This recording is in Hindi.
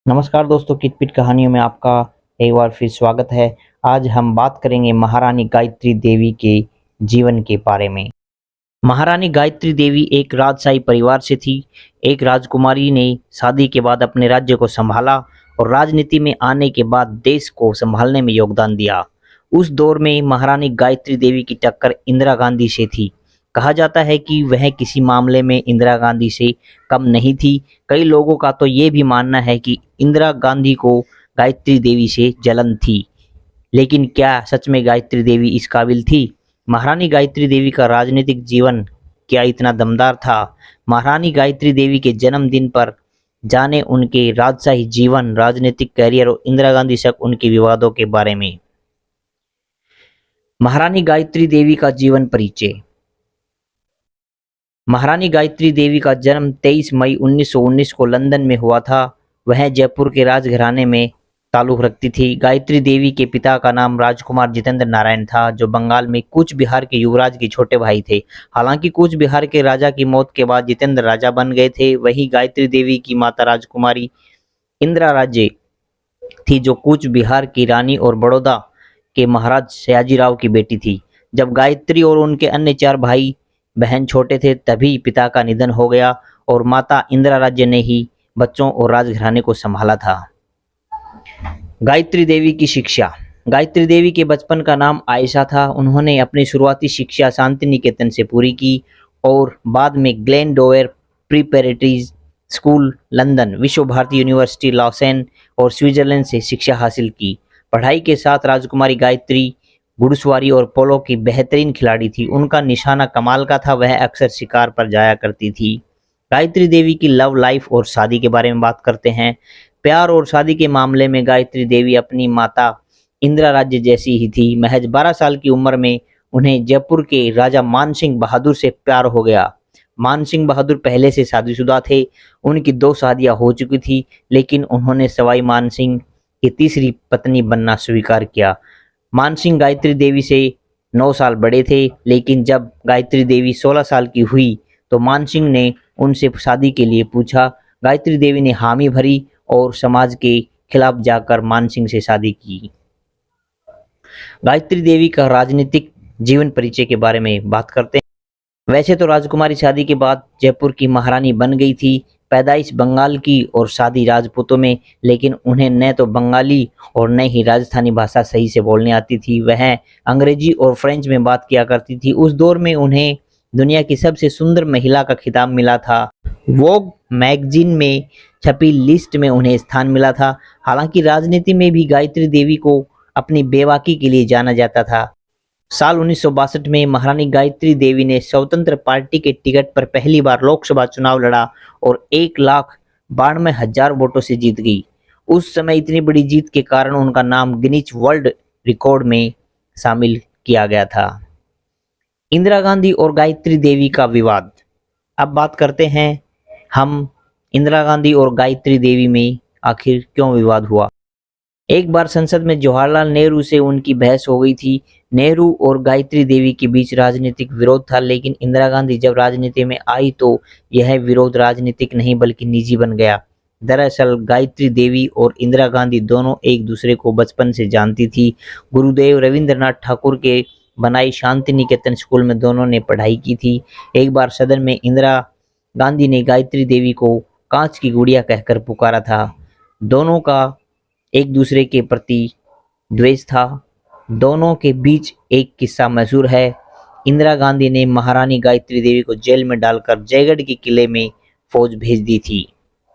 नमस्कार दोस्तों, किटपिट कहानियों में आपका एक बार फिर स्वागत है। आज हम बात करेंगे महारानी गायत्री देवी के जीवन के बारे में। महारानी गायत्री देवी एक राजशाही परिवार से थी। एक राजकुमारी ने शादी के बाद अपने राज्य को संभाला और राजनीति में आने के बाद देश को संभालने में योगदान दिया। उस दौर में महारानी गायत्री देवी की टक्कर इंदिरा गांधी से थी। कहा जाता है कि वह किसी मामले में इंदिरा गांधी से कम नहीं थी। कई लोगों का तो ये भी मानना है कि इंदिरा गांधी को गायत्री देवी से जलन थी। लेकिन क्या सच में गायत्री देवी इस काबिल थी? महारानी गायत्री देवी का राजनीतिक जीवन क्या इतना दमदार था? महारानी गायत्री देवी के जन्मदिन पर जाने उनके राजशाही जीवन, राजनीतिक कैरियर और इंदिरा गांधी से उनके विवादों के बारे में। महारानी गायत्री देवी का जीवन परिचय। महारानी गायत्री देवी का जन्म 23 मई 1919 को लंदन में हुआ था। वह जयपुर के राजघराने में ताल्लुक रखती थी। गायत्री देवी के पिता का नाम राजकुमार जितेंद्र नारायण था, जो बंगाल में कूच बिहार के युवराज के छोटे भाई थे। हालांकि कूच बिहार के राजा की मौत के बाद जितेंद्र राजा बन गए थे। वही गायत्री देवी की माता राजकुमारी इंदिरा राजे थी, जो कूच बिहार की रानी और बड़ौदा के महाराज सयाजीराव की बेटी थी। जब गायत्री और उनके अन्य 4 भाई बहन छोटे थे, तभी पिता का निधन हो गया और माता इंदिरा राजे ने ही बच्चों और राजघराने को संभाला था। गायत्री देवी की शिक्षा। गायत्री देवी के बचपन का नाम आयशा था। उन्होंने अपनी शुरुआती शिक्षा शांति निकेतन से पूरी की और बाद में ग्लेनडोवर प्रिपरेटरी स्कूल लंदन, विश्व भारती यूनिवर्सिटी लॉसेन और स्विट्जरलैंड से शिक्षा हासिल की। पढ़ाई के साथ राजकुमारी गायत्री घुड़सवारी और पोलो की बेहतरीन खिलाड़ी थी। उनका निशाना कमाल का था। वह अक्सर शिकार पर जाया करती थी। गायत्री देवी की लव लाइफ और शादी के बारे में बात करते हैं। प्यार और शादी के मामले में गायत्री देवी अपनी माता इंदिरा राज्य जैसी ही थी। महज 12 साल की उम्र में उन्हें जयपुर के राजा मान सिंह बहादुर से प्यार हो गया। मान सिंह बहादुर पहले से शादीशुदा थे। उनकी 2 शादियां हो चुकी थी, लेकिन उन्होंने सवाई मान सिंह की तीसरी पत्नी बनना स्वीकार किया। मान सिंह गायत्री देवी से 9 साल बड़े थे, लेकिन जब गायत्री देवी 16 साल की हुई तो मान सिंह ने उनसे शादी के लिए पूछा। गायत्री देवी ने हामी भरी और समाज के खिलाफ जाकर मान सिंह से शादी की। गायत्री देवी का राजनीतिक जीवन परिचय के बारे में बात करते हैं। वैसे तो राजकुमारी शादी के बाद जयपुर की महारानी बन गई थी। पैदाइश बंगाल की और शादी राजपूतों में, लेकिन उन्हें न तो बंगाली और न ही राजस्थानी भाषा सही से बोलने आती थी। वह अंग्रेजी और फ्रेंच में बात किया करती थी। उस दौर में उन्हें दुनिया की सबसे सुंदर महिला का खिताब मिला था। वोग मैगजीन में छपी लिस्ट में उन्हें स्थान मिला था। हालांकि राजनीति में भी गायत्री देवी को अपनी बेबाकी के लिए जाना जाता था। साल 1962 में महारानी गायत्री देवी ने स्वतंत्र पार्टी के टिकट पर पहली बार लोकसभा चुनाव लड़ा और 1,92,000 वोटों से जीत गई। उस समय इतनी बड़ी जीत के कारण उनका नाम गिनीज वर्ल्ड रिकॉर्ड में शामिल किया गया था। इंदिरा गांधी और गायत्री देवी का विवाद। अब बात करते हैं हम इंदिरा गांधी और गायत्री देवी में आखिर क्यों विवाद हुआ। एक बार संसद में जवाहरलाल नेहरू से उनकी बहस हो गई थी। नेहरू और गायत्री देवी के बीच राजनीतिक विरोध था, लेकिन इंदिरा गांधी जब राजनीति में आई तो यह विरोध राजनीतिक नहीं बल्कि निजी बन गया। दरअसल गायत्री देवी और इंदिरा गांधी दोनों एक दूसरे को बचपन से जानती थी। गुरुदेव रविंद्रनाथ ठाकुर के बनाई शांति निकेतन स्कूल में दोनों ने पढ़ाई की थी। एक बार सदन में इंदिरा गांधी ने गायत्री देवी को कांच की गुड़िया कहकर पुकारा था। दोनों का एक दूसरे के प्रति द्वेष था। दोनों के बीच एक किस्सा मशहूर है। इंदिरा गांधी ने महारानी गायत्री देवी को जेल में डालकर जयगढ़ के किले में फौज भेज दी थी।